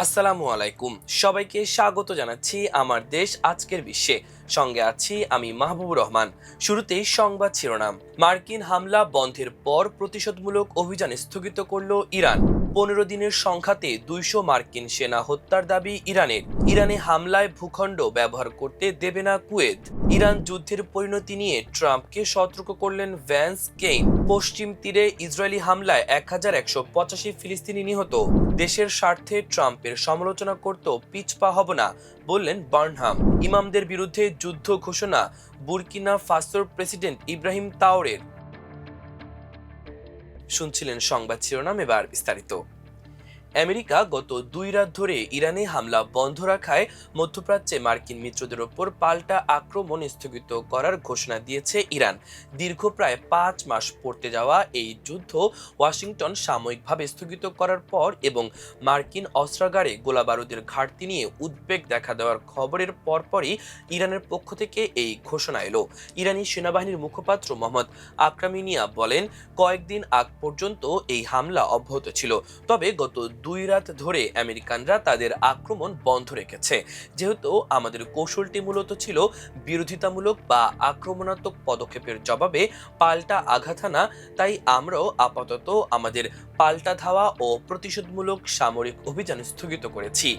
আসসালামু আলাইকুম। সবাইকে স্বাগত জানাচ্ছি আমার দেশ আজকের বিশ্বে। সঙ্গে আছি আমি মাহবুবুর রহমান। শুরুতেই সংবাদ শিরোনাম। মার্কিন হামলা বন্ধের পর প্রতিশোধমূলক অভিযান স্থগিত করল ইরান। 15 দিনের সংখ্যাতে 200 মার্কিন সেনা হত্যার দাবি ইরানের। ইরানে হামলায় ভূখণ্ড ব্যবহার করতে দেবে না কুয়েত। ইরান যুদ্ধের পরিণতি নিয়ে ট্রাম্পকে সতর্ক করলেন ভ্যান্স কেইন। পশ্চিম তীরে ইসরায়েলি হামলায় 1185 ফিলিস্তিনি নিহত। দেশের স্বার্থে ট্রাম্পের সমালোচনা করতেও পিছপা হব না বললেন বার্নহাম। ইমামদের বিরুদ্ধে যুদ্ধ ঘোষণা বুরকিনা ফাসোর প্রেসিডেন্ট ইব্রাহিম তাওরের। শুনছিলেন সংবাদ শিরোনাম, এবার বিস্তারিত। আমেরিকা গত 2 রাত ধরে ইরানে হামলা বন্ধ রাখায় মধ্যপ্রাচ্যে মার্কিন মিত্রদের ওপর পাল্টা আক্রমণ স্থগিত করার ঘোষণা দিয়েছে ইরান। দীর্ঘ প্রায় 5 মাস পড়তে যাওয়া এই যুদ্ধ ওয়াশিংটন সাময়িকভাবে স্থগিত করার পর এবং মার্কিন অস্ত্রাগারে গোলাবারুদের ঘাটতি নিয়ে উদ্বেগ দেখা দেওয়ার খবরের পরপরই ইরানের পক্ষ থেকে এই ঘোষণা এলো। ইরানি সেনাবাহিনীর মুখপাত্র মোহাম্মদ আকরামিনিয়া বলেন, কয়েকদিন আগ পর্যন্ত এই হামলা অব্যাহত ছিল, তবে গত 2 রাত ধরে আমেরিকানরা তাদের আক্রমণ বন্ধ রেখেছে। যেহেতু আমাদের কৌশলটি মূলত ছিল বিরোধিতামূলক বা আক্রমণাত্মক পদক্ষেপের জবাবে পাল্টা আঘাত হানা, তাই আমরাও আপাতত আমাদের পাল্টা ধাওয়া ও প্রতিশোধমূলক সামরিক অভিযান স্থগিত করেছি।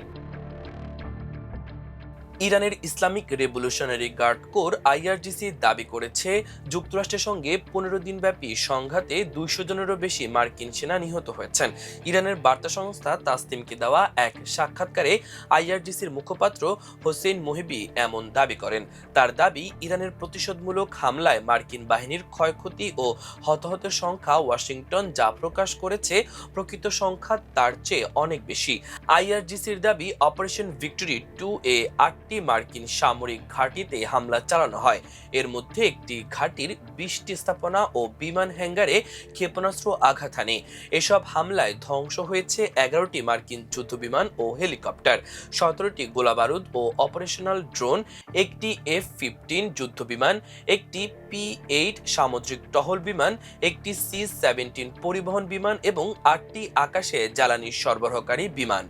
ইরানের Islamic revolutionary guard corps IRGC দাবি করেছে, যুক্তরাষ্ট্রের সঙ্গে 15 দিনব্যাপী সংঘাতে 200 জনেরও বেশি মার্কিন সেনা নিহত হয়েছেন। ইরানের বার্তা সংস্থা তাসনিমকে দেওয়া এক সাক্ষাৎকারে আইআরজিসির মুখপাত্র হোসেন মোহিবি এমন দাবি করেন। তার দাবি, ইরানের প্রতিশোধমূলক হামলায় মার্কিন বাহিনীর ক্ষয়ক্ষতি ও হতাহতের সংখ্যা ওয়াশিংটন যা প্রকাশ করেছে প্রকৃত সংখ্যা তার চেয়ে অনেক বেশি। আইআরজিসির দাবি, অপারেশন ভিক্টরি 2 এ 8টি মার্কিন সামরিক ঘাঁটিতে হামলা চালানো হয়। এর মধ্যে একটি ঘাঁটির 20টি স্থাপনা ও বিমান হ্যাঙ্গারে ক্ষেপণাস্ত্র আঘাত হানে। এসব হামলায় ধ্বংস হয়েছে 11টি মার্কিন যুদ্ধবিমান ও হেলিকপ্টার, 17টি গোলাবারুদ ও অপারেশনাল ড্রোন, একটি F-15 যুদ্ধবিমান, একটি P-8 সামুদ্রিক টহল বিমান, একটি C-17 পরিবহন বিমান এবং 8টি আকাশে জ্বালানি সরবরাহকারী বিমান।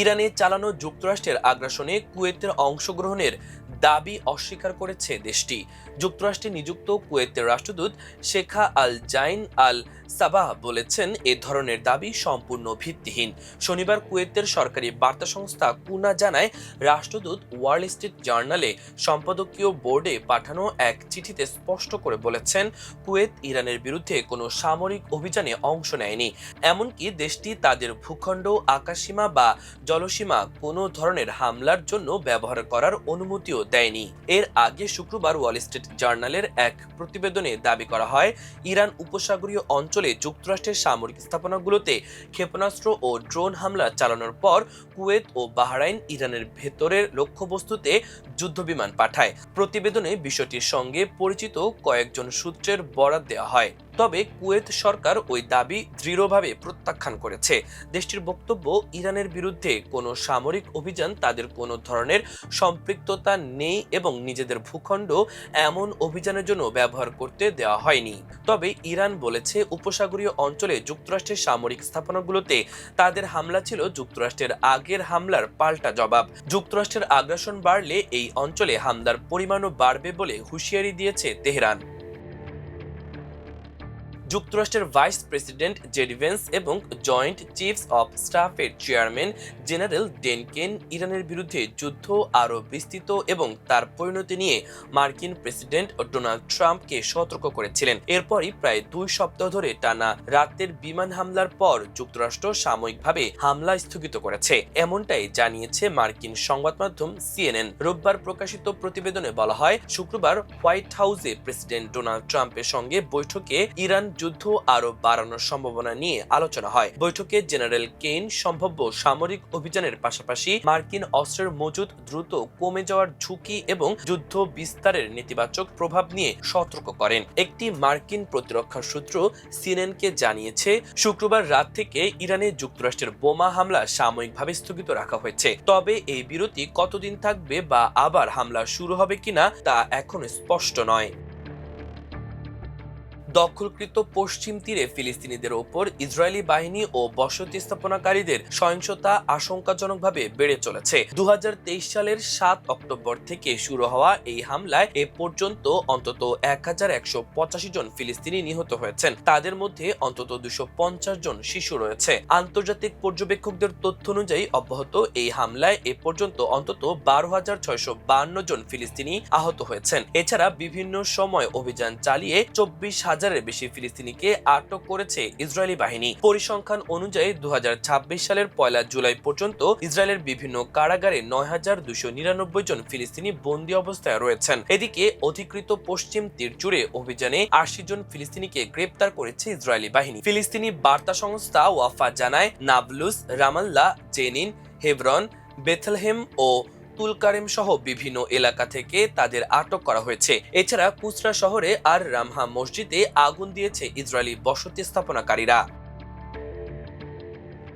ইরানে চালানো যুক্তরাষ্ট্রের আগ্রাসনে কুয়েতের অংশগ্রহণের দাবি অস্বীকার করেছে দেশটি। যুক্তরাষ্ট্রে নিযুক্ত কুয়েতের রাষ্ট্রদূত শেখা আল জাইন আল সাবাহ বলেছেন, এ ধরনের দাবি সম্পূর্ণ ভিত্তিহীন। শনিবার কুয়েতের সরকারি বার্তা সংস্থা কুনা জানায়, রাষ্ট্রদূত ওয়াল স্ট্রিট জার্নালে সম্পাদকীয় বোর্ডে পাঠানো এক চিঠিতে স্পষ্ট করে বলেছেন, কুয়েত ইরানের বিরুদ্ধে কোনো সামরিক অভিযানে অংশ নেয়নি, এমনকি দেশটি তাদের ভূখণ্ড, আকাশসীমা বা জলসীমা কোনো ধরনের হামলার জন্য ব্যবহার করার অনুমতিও দেয়নি। এর আগে শুক্রবার ওয়াল স্ট্রিট জার্নালের এক প্রতিবেদনে দাবি করা হয়, ইরান উপসাগরীয় অঞ্চলে যুক্তরাষ্ট্রের সামরিক স্থাপনাগুলোতে ক্ষেপণাস্ত্র ও ড্রোন হামলা চালানোর পর কুয়েত ও বাহরাইন ইরানের ভেতরের লক্ষ্যবস্তুতে যুদ্ধবিমান পাঠায়। প্রতিবেদনে বিষয়টির সঙ্গে পরিচিত কয়েকজন সূত্রের বরাত দেওয়া হয়, তবে কুয়েত সরকার ওই দাবি দৃঢ়ভাবে প্রত্যাখ্যান করেছে। দেশটির বক্তব্য, ইরানের বিরুদ্ধে কোনো সামরিক অভিযান তাদের কোনো ধরনের সম্পৃক্ততা নেই এবং নিজেদের ভূখণ্ড এমন অভিযানের জন্য ব্যবহার করতে দেওয়া হয়নি। তবে ইরান বলেছে, উপসাগরীয় অঞ্চলে যুক্তরাষ্ট্রের সামরিক স্থাপনাগুলোতে তাদের হামলা ছিল যুক্তরাষ্ট্রের আগের হামলার পাল্টা জবাব। যুক্তরাষ্ট্রের আগ্রাসন বাড়লে এই অঞ্চলে হামলার পরিমাণও বাড়বে বলে হুঁশিয়ারি দিয়েছে তেহরান। যুক্তরাষ্ট্রের ভাইস প্রেসিডেন্ট জেডি ভেন্স এবং জয়েন্ট চিফস অব স্টাফের চেয়ারম্যান জেনারেল ডেন কেন ইরানের বিরুদ্ধে যুদ্ধ আরও বিস্তৃত এবং তার পরিণতি নিয়ে মার্কিন প্রেসিডেন্ট ডোনাল্ড ট্রাম্পকে সতর্ক করেছিলেন। এরপরই প্রায় 2 সপ্তাহ ধরে টানা রাতের বিমান হামলার পর যুক্তরাষ্ট্র সাময়িকভাবে হামলা স্থগিত করেছে, এমনটাই জানিয়েছে মার্কিন সংবাদ মাধ্যম সিএনএন। রোববার প্রকাশিত প্রতিবেদনে বলা হয়, শুক্রবার হোয়াইট হাউসে প্রেসিডেন্ট ডোনাল্ড ট্রাম্পের সঙ্গে বৈঠকে ইরান যুদ্ধ আরো বাড়ানোর সম্ভাবনা নিয়ে আলোচনা হয়। বৈঠকে জেনারেল কেইন সম্ভাব্য সামরিক অভিযানের পাশাপাশি মার্কিন অস্ত্রের মজুদ দ্রুত কমে যাওয়ার ঝুঁকি এবং যুদ্ধ বিস্তারের নেতিবাচক প্রভাব নিয়ে সতর্ক করেন। একটি মার্কিন প্রতিরক্ষা সূত্র সিএনএনকে জানিয়েছে, শুক্রবার রাত থেকে ইরানে যুক্তরাষ্ট্রের বোমা হামলা সাময়িকভাবে স্থগিত রাখা হয়েছে, তবে এই বিরতি কতদিন থাকবে বা আবার হামলা শুরু হবে কিনা তা এখনো স্পষ্ট নয়। দখলকৃত পশ্চিম তীরে ফিলিস্তিনিদের ওপর ইসরায়েলি বাহিনী ও বসতি স্থাপনাকারীদের সহিংসতা আশঙ্কাজনকভাবে বেড়ে চলেছে। 2023 সালের 7 অক্টোবর থেকে শুরু হওয়া এই হামলায় এ পর্যন্ত অন্তত 1185 জন ফিলিস্তিনি নিহত হয়েছেন। তাদের মধ্যে অন্তত 250 জন শিশু রয়েছে। আন্তর্জাতিক পর্যবেক্ষকদের তথ্য অনুযায়ী অব্যাহত এই হামলায় এ পর্যন্ত অন্তত 12,652 জন ফিলিস্তিনি আহত হয়েছেন। এছাড়া বিভিন্ন সময় অভিযান চালিয়ে 24,000-এর বেশি ফিলিস্তিনিকে আটক করেছে ইসরায়েলি বাহিনী। পরিসংখ্যান অনুযায়ী 2026 সালের 1 জুলাই পর্যন্ত ইসরায়েলের বিভিন্ন কারাগারে 9,299 জন ফিলিস্তিনি বন্দী অবস্থায় রয়েছেন। এদিকে অধিকৃত পশ্চিম তীর জুড়ে অভিযানে 80 জন ফিলিস্তিনিকে গ্রেপ্তার করেছে ইসরায়েলি বাহিনী। ফিলিস্তিনি বার্তা সংস্থা ওয়াফা জানায়, নাবলুস, রামাল্লাহ, জেনিন, হেবরন, বেথলেহেম ও তুলকারেম সহ বিভিন্ন এলাকা থেকে তাদের আটক করা হয়েছে। এছাড়া কুসরা শহরে আর রামহা মসজিদে আগুন দিয়েছে ইসরায়েলি বসতি স্থাপনাকারীরা।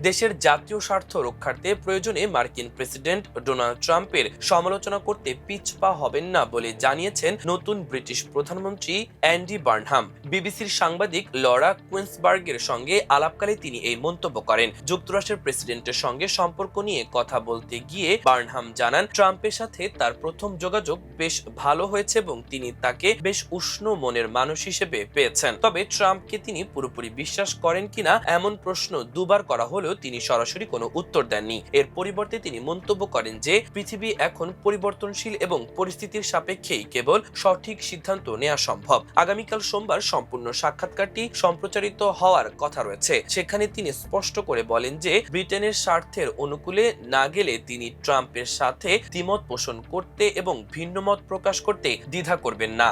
দেশের জাতীয় স্বার্থ রক্ষার্থে প্রয়োজনে মার্কিন প্রেসিডেন্ট ডোনাল্ড ট্রাম্পের সমালোচনা করতে পিছপা হবেন না বলে জানিয়েছেন নতুন ব্রিটিশ প্রধানমন্ত্রী অ্যান্ডি বার্নহাম। বিবিসির সাংবাদিক লরা কুইন্সবার্গের সঙ্গে আলাপকালে তিনি এই মন্তব্য করেন। যুক্তরাষ্ট্রের প্রেসিডেন্টের সঙ্গে সম্পর্ক নিয়ে কথা বলতে গিয়ে বার্নহাম জানান, ট্রাম্পের সাথে তার প্রথম যোগাযোগ বেশ ভালো হয়েছে এবং তিনি তাকে বেশ উষ্ণ মনের মানুষ হিসেবে পেয়েছেন। তবে ট্রাম্পকে তিনি পুরোপুরি বিশ্বাস করেন কিনা এমন প্রশ্ন দুবার করা হলেও তিনি সরাসরি কোনো উত্তর দেননি। এর পরিবর্তে তিনি মন্তব্য করেন যে পৃথিবী এখন পরিবর্তনশীল এবং পরিস্থিতির সাপেক্ষেই কেবল সঠিক সিদ্ধান্ত নেওয়া সম্ভব। আগামীকাল সোমবার সম্পূর্ণ সাক্ষাৎকারটি সম্প্রচারিত হওয়ার কথা রয়েছে। সেখানে তিনি স্পষ্ট করে বলেন যে ব্রিটেনের স্বার্থের অনুকূলে না গেলে তিনি ট্রাম্পের সাথে দ্বিমত পোষণ করতে এবং ভিন্নমত প্রকাশ করতে দ্বিধা করবেন না।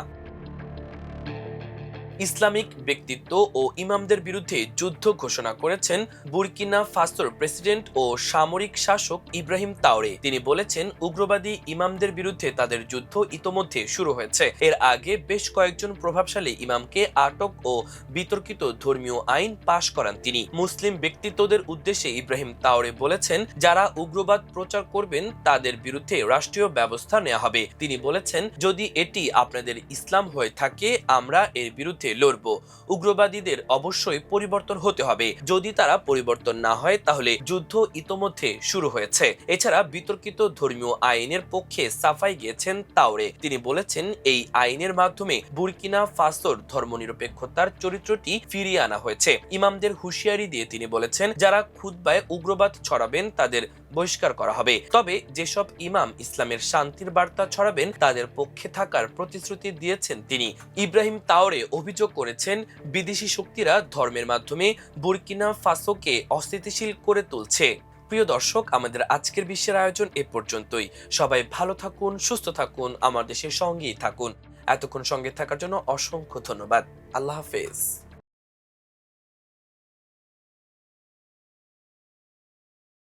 ইসলামিক ব্যক্তিত্ব ও ইমামদের বিরুদ্ধে যুদ্ধ ঘোষণা করেছেন বুরকিনা ফাসোর প্রেসিডেন্ট ও সামরিক শাসক ইব্রাহিম তাওরে। তিনি বলেছেন, উগ্রবাদী ইমামদের বিরুদ্ধে তাদের যুদ্ধ ইতোমধ্যে শুরু হয়েছে। এর আগে বেশ কয়েকজন প্রভাবশালী ইমামকে আটক ও বিতর্কিত ধর্মীয় আইন পাশ করান তিনি। মুসলিম ব্যক্তিত্বদের উদ্দেশ্যে ইব্রাহিম তাওরে বলেছেন, যারা উগ্রবাদ প্রচার করবেন তাদের বিরুদ্ধে রাষ্ট্রীয় ব্যবস্থা নেওয়া হবে। তিনি বলেছেন, যদি এটি আপনাদের ইসলাম হয়ে থাকে আমরা এর বিরুদ্ধে লড়ব। উগ্রবাদীদের অবশ্যই পরিবর্তন হতে হবে। যদি তারা পরিবর্তন না হয় তাহলে যুদ্ধ ইতোমধ্যে শুরু হয়েছে। এছাড়া বিতর্কিত ধর্মীয় আইনের পক্ষে সাফাই গিয়েছেন তাওরে। তিনি বলেছেন, এই আইনের মাধ্যমে বুরকিনা ফাসোর ধর্মনিরপেক্ষতার চরিত্রটি ফিরিয়ে আনা হয়েছে। ইমামদের হুঁশিয়ারি দিয়ে তিনি বলেছেন, যারা খুতবায় উগ্রবাদ ছড়াবেন তাদের বহিষ্কার করা হবে। তবে যেসব ইমাম ইসলামের শান্তির বার্তা ছড়াবেন তাদের পক্ষে থাকার প্রতিশ্রুতি দিয়েছেন তিনি। ইব্রাহিম তাওরে অভিযোগ করেছেন, বিদেশি শক্তিরা ধর্মের মাধ্যমে বুরকিনা ফাসোকে অস্থিতিশীল করে তুলছে। প্রিয় দর্শক, আমাদের আজকের বিশ্বের আয়োজন এ পর্যন্তই। সবাই ভালো থাকুন, সুস্থ থাকুন, আমার দেশের সঙ্গেই থাকুন। এতক্ষণ সঙ্গে থাকার জন্য অসংখ্য ধন্যবাদ। আল্লাহ হাফেজ।